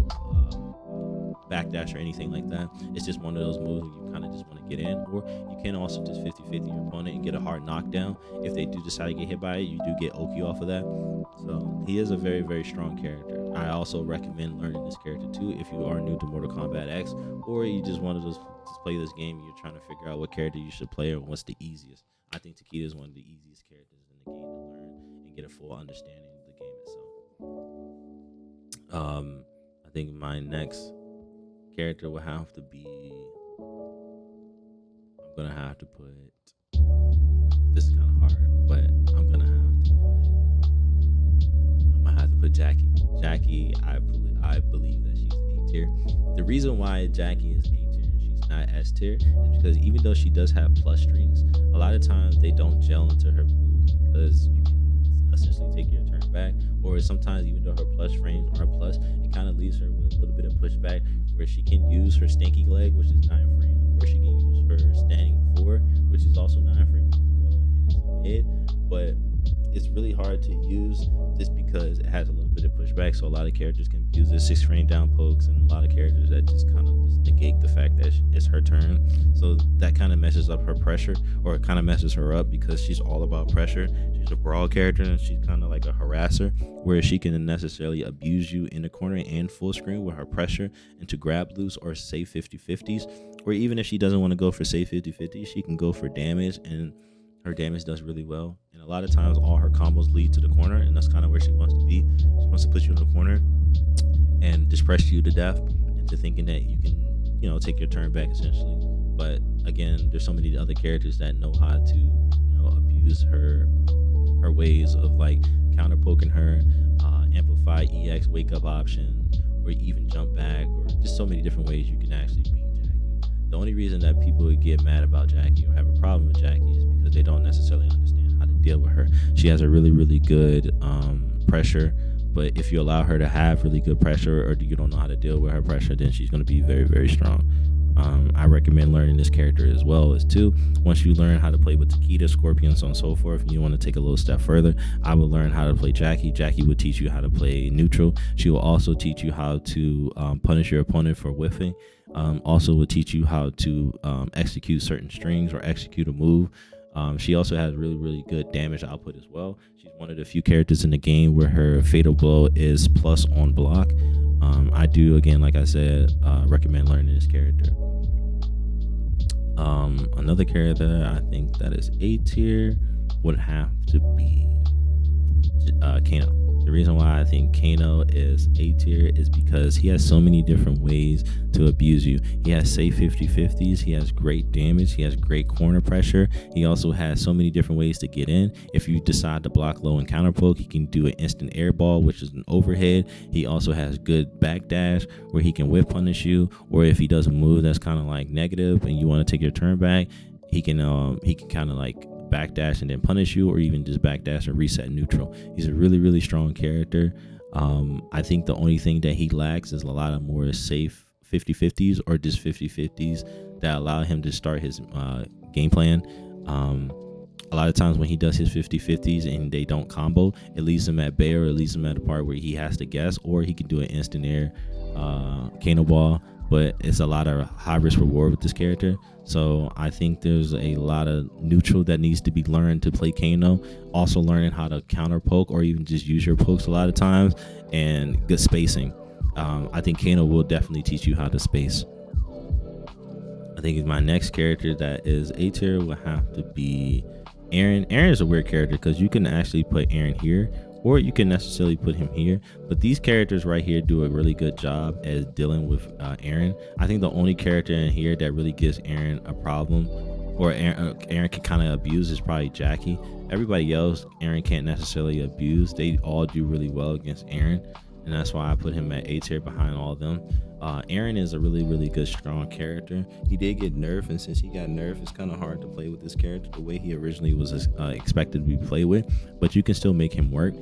backdash or anything like that. It's just one of those moves where you kind of just want to get in, or you can also just 50-50 your opponent and get a hard knockdown. If they do decide to get hit by it, you do get Oki off of that. So he is a very, very strong character. I also recommend learning this character too if you are new to Mortal Kombat X, or you just want to just play this game and you're trying to figure out what character you should play or what's the easiest. I think Takeda is one of the easiest characters in the game to learn and get a full understanding of the game itself. I think my next character will have to be, I'm gonna have to put, this is kind of hard, but I'm gonna have to put Jacqui. I believe that she's A tier. The reason why Jacqui is A tier and she's not S tier is because even though she does have plus strings, a lot of times they don't gel into her moves because you can essentially take your turn back, or sometimes even though her plus frames are plus, it kind of leaves her with a little bit of pushback where she can use her stinky leg, which is 9 frames, or she can use her standing 4, which is also 9 frames as well, and it's mid, but it's really hard to use just because it has a little bit of pushback. So a lot of characters can abuse it, 6 frame down pokes, and a lot of characters that just kind of just negate the fact that it's her turn. So that kind of messes up her pressure, or it kind of messes her up because she's all about pressure. She's a brawl character and she's kind of like a harasser, where she can necessarily abuse you in the corner and full screen with her pressure into grab loose or safe 50-50s, or even if she doesn't want to go for safe 50-50s, she can go for damage, and her damage does really well. And a lot of times all her combos lead to the corner, and that's kind of where she wants to be. She wants to put you in the corner and just press you to death into thinking that you can, take your turn back essentially. But again, there's so many other characters that know how to, abuse her ways of like counter poking her, amplify EX wake up option, or even jump back, or just so many different ways you can actually beat Jacqui. The only reason that people would get mad about Jacqui or have a problem with Jacqui is because they don't necessarily understand how to deal with her. She has a really, really good pressure, but if you allow her to have really good pressure, or you don't know how to deal with her pressure, then she's going to be very, very strong. I recommend learning this character as well as too. Once you learn how to play with Takeda, Scorpion, so on and so forth, and you want to take a little step further, I will learn how to play Jacqui. Jacqui will teach you how to play neutral. She will also teach you how to punish your opponent for whiffing. Also will teach you how to execute certain strings or execute a move. She also has really, really good damage output as well. She's one of the few characters in the game where her fatal blow is plus on block. I do, again, like I said, recommend learning this character. Another character I think that is A tier would have to be Kano. The reason why I think Kano is A tier is because he has so many different ways to abuse you. He has safe 50-50s, he has great damage, he has great corner pressure. He also has so many different ways to get in. If you decide to block low and counter poke, he can do an instant air ball, which is an overhead. He also has good backdash where he can whip punish you, or if he does a move that's kind of like negative and you want to take your turn back, he can kind of like backdash and then punish you, or even just backdash and reset neutral. He's a really, really strong character. I think the only thing that he lacks is a lot of more safe 50-50s or just 50-50s that allow him to start his game plan. A lot of times when he does his 50-50s and they don't combo, it leaves him at bay, or it leaves him at a part where he has to guess, or he can do an instant air Kano ball. But it's a lot of high risk reward with this character. So I think there's a lot of neutral that needs to be learned to play Kano. Also learning how to counter poke, or even just use your pokes a lot of times, and good spacing. I think Kano will definitely teach you how to space. I think my next character that is A tier will have to be Erron. Erron is a weird character because you can actually put Erron here, or you can necessarily put him here. But these characters right here do a really good job at dealing with Erron. I think the only character in here that really gives Erron a problem, or Erron can kind of abuse, is probably Jacqui. Everybody else, Erron can't necessarily abuse. They all do really well against Erron, and that's why I put him at A tier behind all of them. Erron is a really good strong character. He did get nerfed, and since he got nerfed, it's kind of hard to play with this character the way he originally was expected to be played with, but you can still make him work.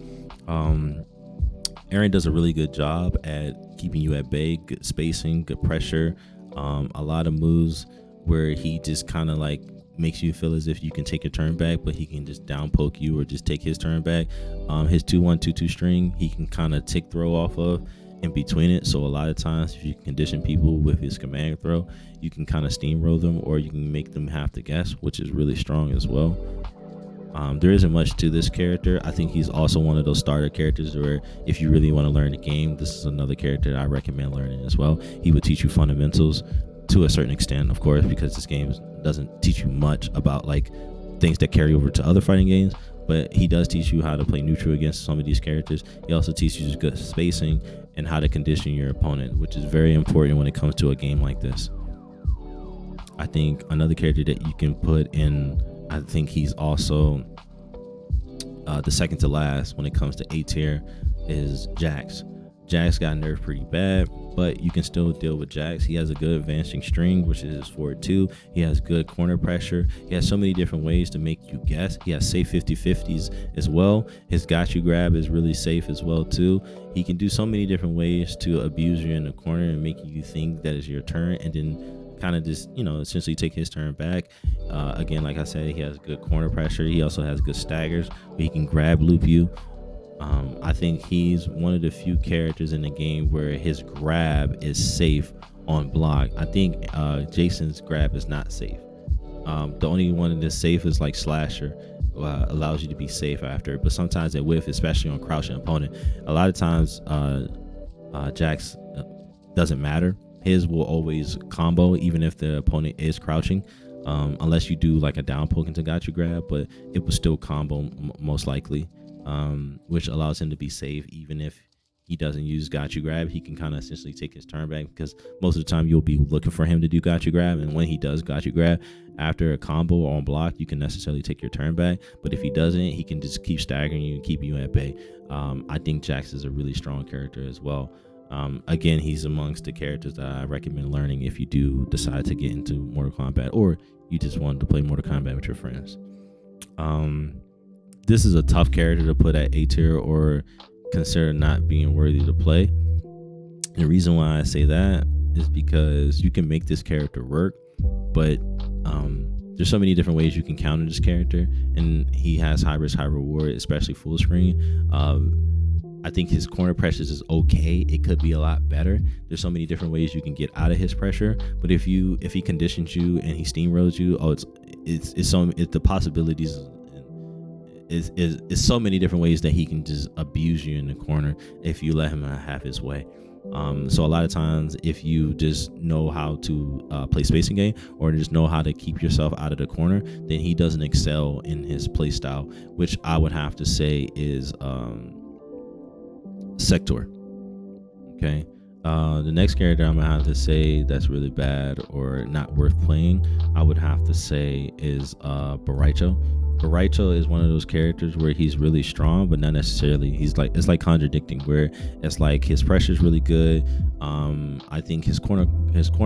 Erron does a really good job at keeping you at bay, good spacing, good pressure, a lot of moves where he just kind of like makes you feel as if you can take your turn back, but he can just down poke you or just take his turn back. His 2-1-2-2 string, he can kind of tick throw off of in between it. So a lot of times if you condition people with his command throw, you can kind of steamroll them, or you can make them have to guess, which is really strong as well. There isn't much to this character. I think he's also one of those starter characters where if you really want to learn the game, this is another character that I recommend learning as well. He would teach you fundamentals to a certain extent, of course, because this game doesn't teach you much about like things that carry over to other fighting games, but he does teach you how to play neutral against some of these characters. He also teaches you good spacing and how to condition your opponent, which is very important when it comes to a game like this. I think another character that you can put in, I think he's also the second to last when it comes to A tier, is Jax. Jax got nerfed pretty bad, but you can still deal with Jax. He has a good advancing string, which is his forward 2. He has good corner pressure. He has so many different ways to make you guess. He has safe 50-50s as well. His got you grab is really safe as well too. He can do so many different ways to abuse you in the corner and make you think that is your turn, and then kind of just, you know, essentially take his turn back. Again, like I said, he has good corner pressure. He also has good staggers where he can grab loop you. I think he's one of the few characters in the game where his grab is safe on block. I think Jason's grab is not safe. The only one that's safe is like Slasher, allows you to be safe after, but sometimes at whiff, especially on crouching opponent. A lot of times Jax doesn't matter. His will always combo even if the opponent is crouching, unless you do like a down poke into got you grab, but it will still combo most likely. Which allows him to be safe even if he doesn't use got you grab. He can kind of essentially take his turn back, because most of the time you'll be looking for him to do got you grab, and when he does got you grab after a combo or on block, you can necessarily take your turn back. But if he doesn't, he can just keep staggering you and keep you at bay. I think Jax is a really strong character as well. Again, he's amongst the characters that I recommend learning if you do decide to get into Mortal Kombat, or you just wanted to play Mortal Kombat with your friends. This is a tough character to put at A tier or consider not being worthy to play. The reason why I say that is because you can make this character work, but there's so many different ways you can counter this character, and he has high risk, high reward, especially full screen. I think his corner pressures is okay. It could be a lot better. There's so many different ways you can get out of his pressure, but if he conditions you and he steamrolls you, the possibilities is so many different ways that he can just abuse you in the corner if you let him have his way. So a lot of times, if you just know how to play spacing game, or just know how to keep yourself out of the corner, then he doesn't excel in his play style, which I would have to say is Sektor. Okay. The next character I'm gonna have to say that's really bad or not worth playing, I would have to say is Baraicho. Baraicho is one of those characters where he's really strong, but not necessarily. It's like contradicting, where it's like his pressure is really good. I think his corner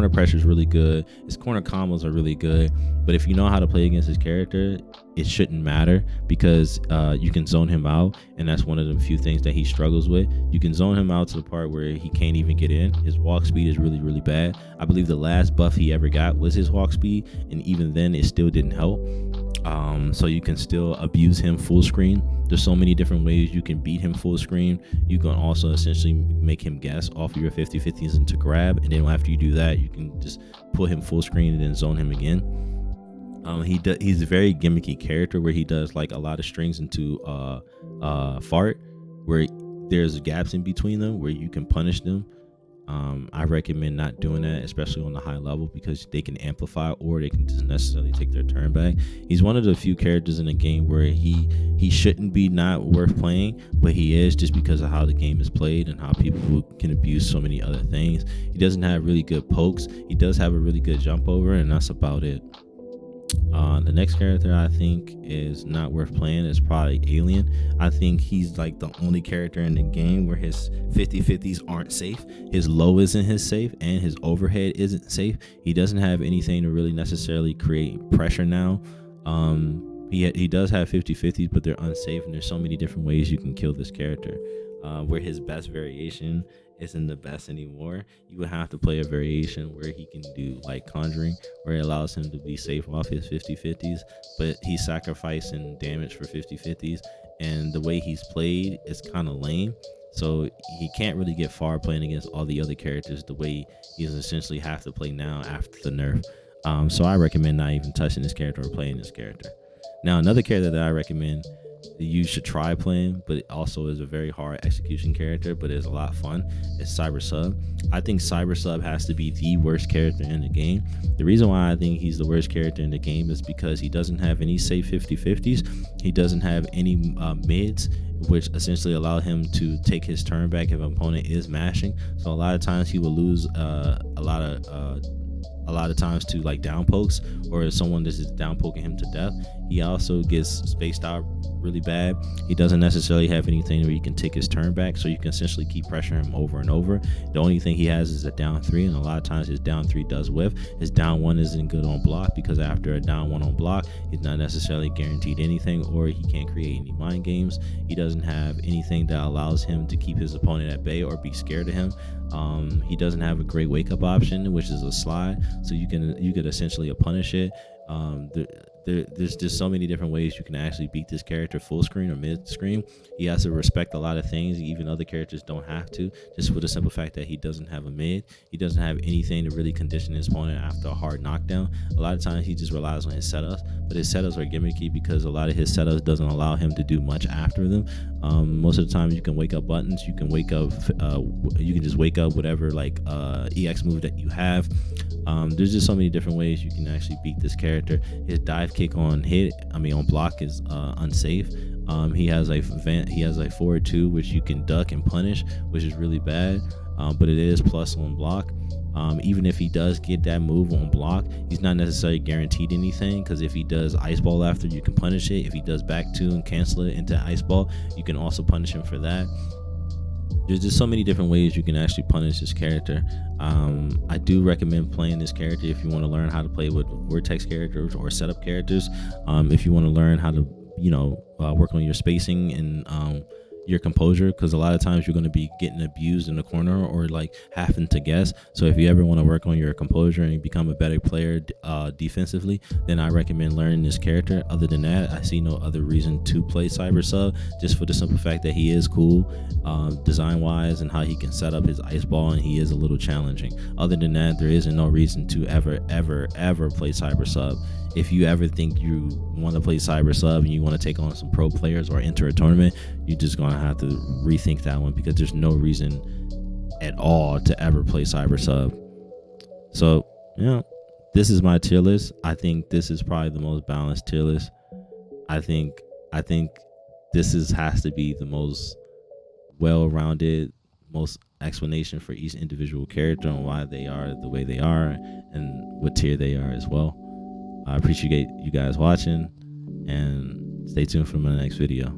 pressure is really good. His corner combos are really good. But if you know how to play against his character, it shouldn't matter, because you can zone him out, and that's one of the few things that he struggles with. You can zone him out to the part where he can't even get in. His walk speed is really bad. I believe the last buff he ever got was his walk speed, and even then it still didn't help. So you can still abuse him full screen. There's so many different ways you can beat him full screen. You can also essentially make him guess off of your 50-50s into grab, and then after you do that, you can just put him full screen and then zone him again. He's a very gimmicky character where he does like a lot of strings into fart, where there's gaps in between them where you can punish them I recommend not doing that, especially on the high level, because they can amplify or they can just necessarily take their turn back. He's one of the few characters in the game where he shouldn't be not worth playing, but he is, just because of how the game is played and how people can abuse so many other things. He doesn't have really good pokes. He does have a really good jump over, and that's about it. The next character I think is not worth playing is probably Alien. I think he's like the only character in the game where his 50/50s aren't safe. His low isn't his safe, and his overhead isn't safe. He doesn't have anything to really necessarily create pressure now. He does have 50/50s, but they're unsafe, and there's so many different ways you can kill this character. Where his best variation isn't the best anymore, you would have to play a variation where he can do like conjuring, where it allows him to be safe off his 50/50s, but he's sacrificing damage for 50/50s, and the way he's played is kind of lame. So he can't really get far playing against all the other characters the way he's essentially have to play now after the nerf. So I recommend not even touching this character or playing this character. Now, another character that I recommend that you should try playing, but it also is a very hard execution character, but it's a lot of fun, is Cyber Sub. I think Cyber Sub has to be the worst character in the game. The reason why I think he's the worst character in the game is because he doesn't have any safe 50/50s. He doesn't have any mids, which essentially allow him to take his turn back if an opponent is mashing. So a lot of times he will lose a lot of times to like down pokes, or if someone that's just down poking him to death. He also gets spaced out really bad. He doesn't necessarily have anything where you can take his turn back, so you can essentially keep pressuring him over and over. The only thing he has is a down 3, and a lot of times his down 3 does whiff. His down 1 isn't good on block, because after a down 1 on block, he's not necessarily guaranteed anything, or he can't create any mind games. He doesn't have anything that allows him to keep his opponent at bay or be scared of him. He doesn't have a great wake up option, which is a slide, so you could essentially punish it. There's just so many different ways you can actually beat this character, full screen or mid screen. He has to respect a lot of things, even other characters don't have to, just for the simple fact that he doesn't have a mid. He doesn't have anything to really condition his opponent after a hard knockdown. A lot of times he just relies on his setups, but his setups are gimmicky because a lot of his setups doesn't allow him to do much after them. Most of the time you can wake up buttons, you can wake up you can just wake up whatever like EX move that you have. There's just so many different ways you can actually beat this character. His dive kick on block is unsafe. He has a forward 2 which you can duck and punish, which is really bad, but it is plus on block. Even if he does get that move on block, he's not necessarily guaranteed anything, because if he does ice ball after, you can punish it. If he does back 2 and cancel it into ice ball, you can also punish him for that. There's just so many different ways you can actually punish this character. I do recommend playing this character if you want to learn how to play with vortex characters or setup characters. If you want to learn how to work on your spacing and your composure, because a lot of times you're going to be getting abused in the corner or like having to guess. So if you ever want to work on your composure and become a better player defensively, then I recommend learning this character. Other than that, I see no other reason to play Cyber Sub, just for the simple fact that he is cool design wise, and how he can set up his ice ball, and he is a little challenging. Other than that, there isn't no reason to ever play Cyber Sub. If you ever think you want to play Cyber Sub and you want to take on some pro players or enter a tournament, you're just going to have to rethink that one, because there's no reason at all to ever play Cyber Sub. So, this is my tier list. I think this is probably the most balanced tier list. I think this has to be the most well-rounded, most explanation for each individual character and why they are the way they are and what tier they are as well. I appreciate you guys watching, and stay tuned for my next video.